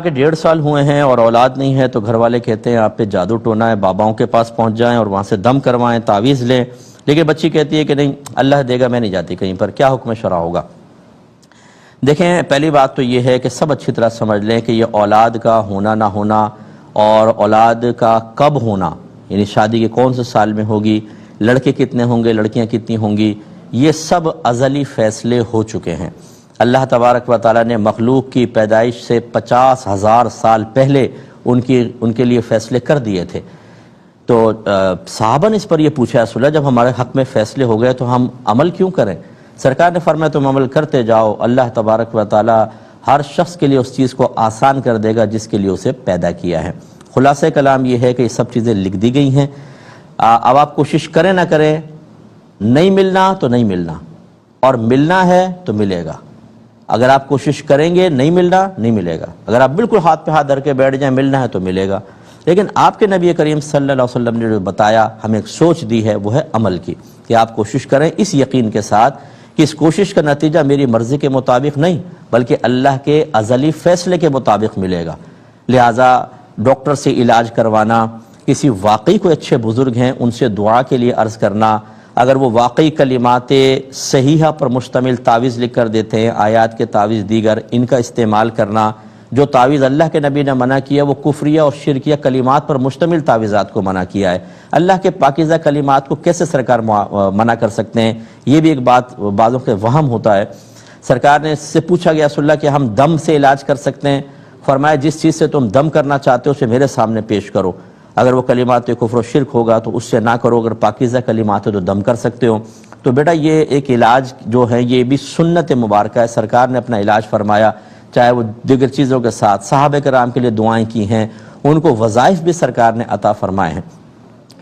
کہ 1.5 سال ہوئے ہیں اور اولاد نہیں ہے تو گھر والے کہتے ہیں آپ پہ جادو ٹونا ہے، باباؤں کے پاس پہنچ جائیں اور وہاں سے دم کروائیں، تعویذ لیں، لیکن بچی کہتی ہے کہ نہیں اللہ دے گا، میں نہیں جاتی کہیں پر، کیا حکم شرع ہوگا؟ دیکھیں، پہلی بات تو یہ ہے کہ سب اچھی طرح سمجھ لیں کہ یہ اولاد کا ہونا نہ ہونا اور اولاد کا کب ہونا، یعنی شادی کے کون سے سال میں ہوگی، لڑکے کتنے ہوں گے، لڑکیاں کتنی ہوں گی، یہ سب ازلی فیصلے ہو چکے ہیں۔ اللہ تبارک و تعالیٰ نے مخلوق کی پیدائش سے 50,000 سال پہلے ان کے لیے فیصلے کر دیے تھے۔ تو صحابہ نے اس پر یہ پوچھا، رسول اللہ جب ہمارے حق میں فیصلے ہو گئے تو ہم عمل کیوں کریں؟ سرکار نے فرمایا تم عمل کرتے جاؤ، اللہ تبارک و تعالیٰ ہر شخص کے لیے اس چیز کو آسان کر دے گا جس کے لیے اسے پیدا کیا ہے۔ خلاصہ کلام یہ ہے کہ یہ سب چیزیں لکھ دی گئی ہیں۔ اب آپ کوشش کریں نہ کریں، نہیں ملنا تو نہیں ملنا، اور ملنا ہے تو ملے گا۔ اگر آپ کوشش کریں گے نہیں ملنا، نہیں ملے گا۔ اگر آپ بالکل ہاتھ پہ ہاتھ دھر کے بیٹھ جائیں ملنا ہے تو ملے گا۔ لیکن آپ کے نبی کریم صلی اللہ علیہ وسلم نے جو بتایا، ہمیں ایک سوچ دی ہے، وہ ہے عمل کی، کہ آپ کوشش کریں اس یقین کے ساتھ کہ اس کوشش کا نتیجہ میری مرضی کے مطابق نہیں بلکہ اللہ کے ازلی فیصلے کے مطابق ملے گا۔ لہٰذا ڈاکٹر سے علاج کروانا، کسی واقعی کوئی اچھے بزرگ ہیں ان سے دعا کے لیے عرض کرنا، اگر وہ واقعی کلمات صحیحہ پر مشتمل تعویذ لکھ کر دیتے ہیں، آیات کے تعویذ دیگر، ان کا استعمال کرنا۔ جو تعویذ اللہ کے نبی نے منع کیا وہ کفریہ اور شرکیہ کلمات پر مشتمل تعویذات کو منع کیا ہے۔ اللہ کے پاکیزہ کلمات کو کیسے سرکار منع کر سکتے ہیں؟ یہ بھی ایک بات بعضوں کے وہم ہوتا ہے۔ سرکار نے اس سے پوچھا گیا رسول اللہ کہ ہم دم سے علاج کر سکتے ہیں؟ فرمایا جس چیز سے تم دم کرنا چاہتے ہو اسے میرے سامنے پیش کرو، اگر وہ کلمات کفر و شرک ہوگا تو اس سے نہ کرو، اگر پاکیزہ کلمات ہے تو دم کر سکتے ہو۔ تو بیٹا یہ ایک علاج جو ہے یہ بھی سنت مبارکہ ہے، سرکار نے اپنا علاج فرمایا، چاہے وہ دیگر چیزوں کے ساتھ صحابہ کرام کے لیے دعائیں کی ہیں، ان کو وظائف بھی سرکار نے عطا فرمائے ہیں۔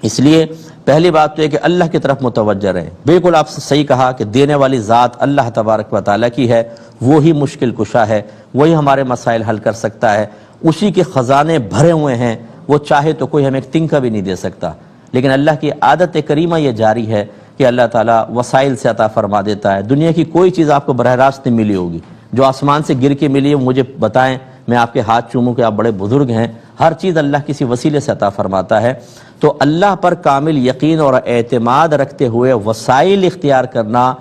اس لیے پہلی بات تو یہ کہ اللہ کی طرف متوجہ رہیں۔ بالکل آپ سے صحیح کہا کہ دینے والی ذات اللہ تبارک و تعالیٰ کی ہے، وہی مشکل کشا ہے، وہی ہمارے مسائل حل کر سکتا ہے، اسی کے خزانے بھرے ہوئے ہیں، وہ چاہے تو کوئی ہمیں ایک تنکا بھی نہیں دے سکتا۔ لیکن اللہ کی عادت کریمہ یہ جاری ہے کہ اللہ تعالیٰ وسائل سے عطا فرما دیتا ہے۔ دنیا کی کوئی چیز آپ کو براہ راست نہیں ملی ہوگی، جو آسمان سے گر کے ملی ہے مجھے بتائیں، میں آپ کے ہاتھ چوموں کہ آپ بڑے بزرگ ہیں۔ ہر چیز اللہ کسی وسیلے سے عطا فرماتا ہے۔ تو اللہ پر کامل یقین اور اعتماد رکھتے ہوئے وسائل اختیار کرنا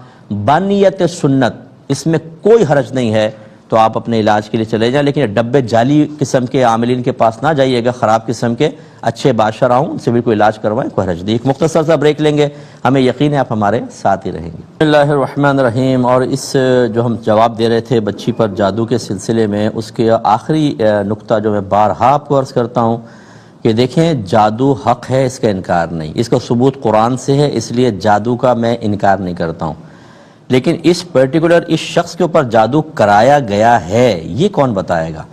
بنیت سنت، اس میں کوئی حرج نہیں ہے۔ تو آپ اپنے علاج کے لیے چلے جائیں، لیکن ڈبے جعلی قسم کے عاملین کے پاس نہ جائیے گا، خراب قسم کے، اچھے بادشاہ ان سے بھی کوئی علاج کروائیں، کوئی حرج نہیں۔ ایک مختصر سا بریک لیں گے، ہمیں یقین ہے آپ ہمارے ساتھ ہی رہیں گے۔ بسم اللہ الرحمن الرحیم۔ اور اس جو ہم جواب دے رہے تھے بچی پر جادو کے سلسلے میں، اس کے آخری نقطہ جو میں بارہا آپ کو عرض کرتا ہوں کہ دیکھیں جادو حق ہے، اس کا انکار نہیں، اس کا ثبوت قرآن سے ہے، اس لیے جادو کا میں انکار نہیں کرتا ہوں۔ لیکن اس پرٹیکولر اس شخص کے اوپر جادو کرایا گیا ہے، یہ کون بتائے گا؟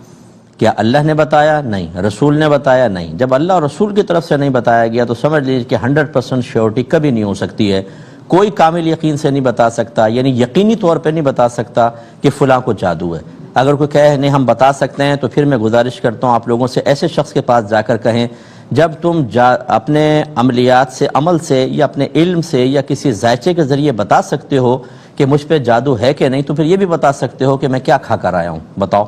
کیا اللہ نے بتایا؟ نہیں۔ رسول نے بتایا؟ نہیں۔ جب اللہ اور رسول کی طرف سے نہیں بتایا گیا تو سمجھ لیجیے کہ 100% شیورٹی کبھی نہیں ہو سکتی ہے۔ کوئی کامل یقین سے نہیں بتا سکتا، یعنی یقینی طور پہ نہیں بتا سکتا کہ فلاں کو جادو ہے۔ اگر کوئی کہے نہیں ہم بتا سکتے ہیں تو پھر میں گزارش کرتا ہوں آپ لوگوں سے ایسے شخص کے پاس جا کر کہیں، جب تم اپنے عملیات سے، عمل سے، یا اپنے علم سے، یا کسی ذائچے کے ذریعے بتا سکتے ہو کہ مجھ پہ جادو ہے کہ نہیں، تو پھر یہ بھی بتا سکتے ہو کہ میں کیا کھا کر آیا ہوں، بتاؤ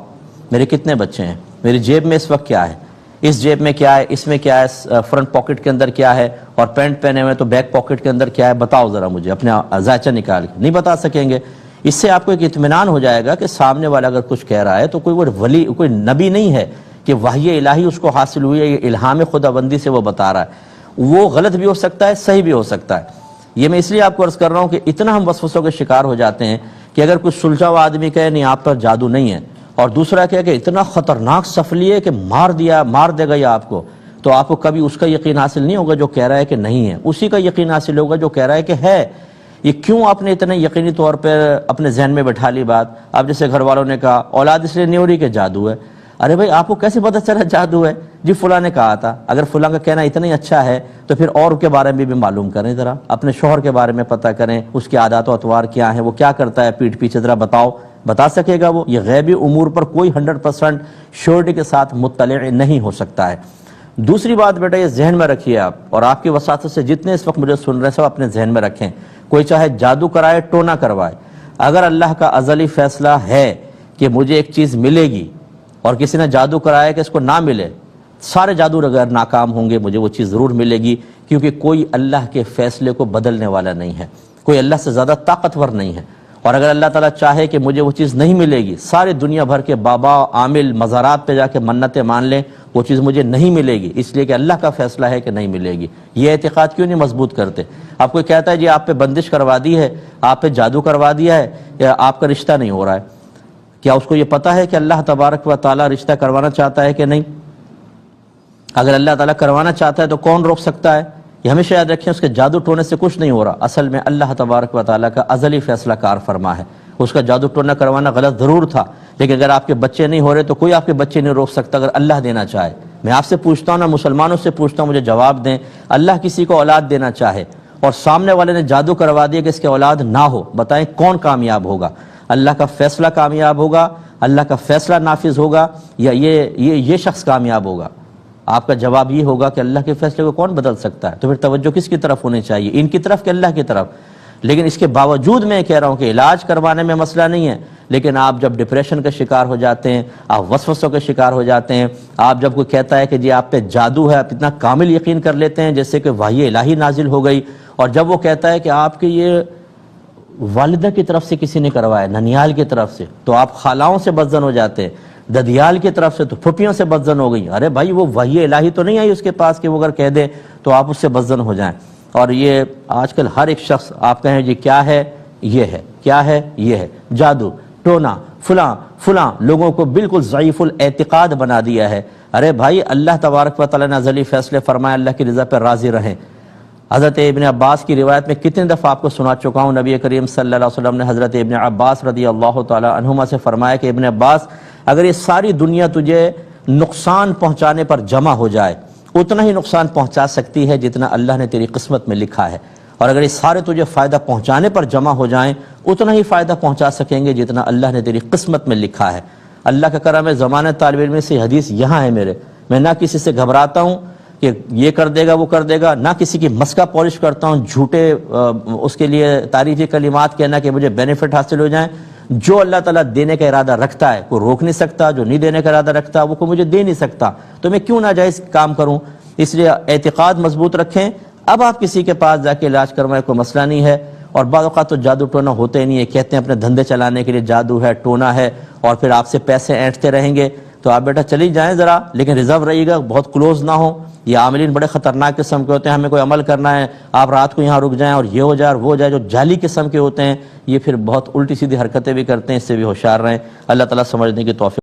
میرے کتنے بچے ہیں، میری جیب میں اس وقت کیا ہے، اس جیب میں کیا ہے، اس میں کیا ہے، فرنٹ پاکٹ کے اندر کیا ہے، اور پینٹ پہنے ہوئے تو بیک پاکٹ کے اندر کیا ہے، بتاؤ ذرا مجھے، اپنا ذائچہ نکال کے۔ نہیں بتا سکیں گے۔ اس سے آپ کو ایک اطمینان ہو جائے گا کہ سامنے والا اگر کچھ کہہ رہا ہے تو کوئی وہ ولی، کوئی نبی نہیں ہے کہ وحی الہی اس کو حاصل ہوئی ہے، یہ الہام خداوندی سے وہ بتا رہا ہے۔ وہ غلط بھی ہو سکتا ہے، صحیح بھی ہو سکتا ہے۔ یہ میں اس لیے آپ کو عرض کر رہا ہوں کہ اتنا ہم وسوسوں کے شکار ہو جاتے ہیں کہ اگر کوئی سلجھا ہوا آدمی کہے نہیں آپ پر جادو نہیں ہے، اور دوسرا کہے کہ اتنا خطرناک سفلی ہے کہ مار دے گا یہ آپ کو آپ کو کبھی اس کا یقین حاصل نہیں ہوگا جو کہہ رہا ہے کہ نہیں ہے، اسی کا یقین حاصل ہوگا جو کہہ رہا ہے کہ ہے۔ یہ کیوں آپ نے اتنے یقینی طور پر اپنے ذہن میں بٹھا لی بات؟ اب جیسے گھر والوں نے کہا اولاد اس لیے نہیں ہو رہی کہ جادو ہے۔ ارے بھائی آپ کو کیسے پتہ چلا جادو ہے؟ جی فلاں نے کہا تھا۔ اگر فلاں کا کہنا اتنا ہی اچھا ہے تو پھر اور کے بارے میں بھی معلوم کریں، ذرا اپنے شوہر کے بارے میں پتہ کریں، اس کے عادات و اطوار کیا ہیں، وہ کیا کرتا ہے پیٹھ پیچھے، ذرا بتاؤ، بتا سکے گا وہ؟ یہ غیبی امور پر کوئی 100% شیورٹی کے ساتھ مطلع نہیں ہو سکتا ہے۔ دوسری بات بیٹا یہ ذہن میں رکھیے آپ، اور آپ کی وساطت سے جتنے اس وقت مجھے سن رہے ہیں سب اپنے ذہن میں رکھیں، کوئی چاہے جادو کرائے ٹونا کروائے، اگر اللہ کا ازلی فیصلہ ہے کہ مجھے ایک چیز ملے گی اور کسی نے جادو کرایا کہ اس کو نہ ملے، سارے جادو اگر ناکام ہوں گے مجھے وہ چیز ضرور ملے گی، کیونکہ کوئی اللہ کے فیصلے کو بدلنے والا نہیں ہے، کوئی اللہ سے زیادہ طاقتور نہیں ہے۔ اور اگر اللہ تعالیٰ چاہے کہ مجھے وہ چیز نہیں ملے گی، سارے دنیا بھر کے بابا عامل مزارات پہ جا کے منتیں مان لیں، وہ چیز مجھے نہیں ملے گی، اس لیے کہ اللہ کا فیصلہ ہے کہ نہیں ملے گی۔ یہ اعتقاد کیوں نہیں مضبوط کرتے؟ آپ کوئی کہتا ہے جی آپ پہ بندش کروا دی ہے، آپ پہ جادو کروا دیا ہے، یا آپ کا رشتہ نہیں ہو رہا ہے، کیا اس کو یہ پتہ ہے کہ اللہ تبارک و تعالیٰ رشتہ کروانا چاہتا ہے کہ نہیں؟ اگر اللہ تعالیٰ کروانا چاہتا ہے تو کون روک سکتا ہے؟ یہ ہمیشہ یاد رکھیں، اس کے جادو ٹونے سے کچھ نہیں ہو رہا، اصل میں اللہ تبارک و تعالیٰ کا ازلی فیصلہ کار فرما ہے۔ اس کا جادو ٹونا کروانا غلط ضرور تھا، لیکن اگر آپ کے بچے نہیں ہو رہے تو کوئی آپ کے بچے نہیں روک سکتا اگر اللہ دینا چاہے۔ میں آپ سے پوچھتا ہوں نا، مسلمانوں سے پوچھتا ہوں، مجھے جواب دیں، اللہ کسی کو اولاد دینا چاہے اور سامنے والے نے جادو کروا دیا کہ اس کے اولاد نہ ہو، بتائیں کون کامیاب ہوگا؟ اللہ کا فیصلہ کامیاب ہوگا، اللہ کا فیصلہ نافذ ہوگا، یا یہ شخص کامیاب ہوگا؟ آپ کا جواب یہ ہوگا کہ اللہ کے فیصلے کو کون بدل سکتا ہے۔ تو پھر توجہ کس کی طرف ہونی چاہیے، ان کی طرف کہ اللہ کی طرف؟ لیکن اس کے باوجود میں کہہ رہا ہوں کہ علاج کروانے میں مسئلہ نہیں ہے، لیکن آپ جب ڈپریشن کا شکار ہو جاتے ہیں، آپ وسوسوں کے شکار ہو جاتے ہیں، آپ جب کوئی کہتا ہے کہ جی آپ پہ جادو ہے، آپ اتنا کامل یقین کر لیتے ہیں جیسے کہ وحی الہی نازل ہو گئی، اور جب وہ کہتا ہے کہ آپ کے یہ والدہ کی طرف سے کسی نے کروایا، ننیال کی طرف سے، تو آپ خالاؤں سے بدزن ہو جاتے ہیں، ددیال کی طرف سے تو پھپھیوں سے بدزن ہو گئی۔ ارے بھائی وہ وحی الہی تو نہیں آئی اس کے پاس کہ وہ اگر کہہ دے تو آپ اس سے بدزن ہو جائیں۔ اور یہ آج کل ہر ایک شخص، آپ کہیں جی کیا ہے، یہ ہے، کیا ہے، یہ ہے، جادو ٹونا فلاں لوگوں کو بالکل ضعیف الاعتقاد بنا دیا ہے۔ ارے بھائی اللہ تبارک و تعالیٰ نے ازلی فیصلے فرمائے، اللہ کی رضا پہ راضی رہیں۔ حضرت ابن عباس کی روایت میں کتنے دفعہ آپ کو سنا چکا ہوں، نبی کریم صلی اللہ علیہ وسلم نے حضرت ابن عباس رضی اللہ تعالی عنہما سے فرمایا کہ ابن عباس، اگر یہ ساری دنیا تجھے نقصان پہنچانے پر جمع ہو جائے، اتنا ہی نقصان پہنچا سکتی ہے جتنا اللہ نے تیری قسمت میں لکھا ہے، اور اگر یہ سارے تجھے فائدہ پہنچانے پر جمع ہو جائیں، اتنا ہی فائدہ پہنچا سکیں گے جتنا اللہ نے تیری قسمت میں لکھا ہے۔ اللہ کا کرم ہے، زمانہ طالب علم سے حدیث یہاں ہے میرے، میں نہ کسی سے گھبراتا ہوں کہ یہ کر دے گا وہ کر دے گا، نہ کسی کی مسکا پالش کرتا ہوں جھوٹے اس کے لیے تعریفی کلمات کہنا کہ مجھے بینیفٹ حاصل ہو جائیں۔ جو اللہ تعالیٰ دینے کا ارادہ رکھتا ہے کوئی روک نہیں سکتا، جو نہیں دینے کا ارادہ رکھتا وہ کوئی مجھے دے نہیں سکتا، تو میں کیوں ناجائز کام کروں؟ اس لیے اعتقاد مضبوط رکھیں۔ اب آپ کسی کے پاس جا کے علاج کروائیں، کوئی مسئلہ نہیں ہے۔ اور بعض اوقات تو جادو ٹونا ہوتے ہی نہیں ہے، کہتے ہیں اپنے دھندے چلانے کے لیے جادو ہے، ٹونا ہے، اور پھر آپ سے پیسے اینٹتے رہیں گے۔ تو آپ بیٹا چلی جائیں ذرا، لیکن ریزرو رہیے گا، بہت کلوز نہ ہو۔ یہ عاملین بڑے خطرناک قسم کے ہوتے ہیں، ہمیں کوئی عمل کرنا ہے، آپ رات کو یہاں رک جائیں اور یہ ہو جائے اور وہ ہو جائے، جو جعلی قسم کے ہوتے ہیں، یہ پھر بہت الٹی سیدھی حرکتیں بھی کرتے ہیں، اس سے بھی ہوشیار رہیں۔ اللہ تعالیٰ سمجھنے کی توفیق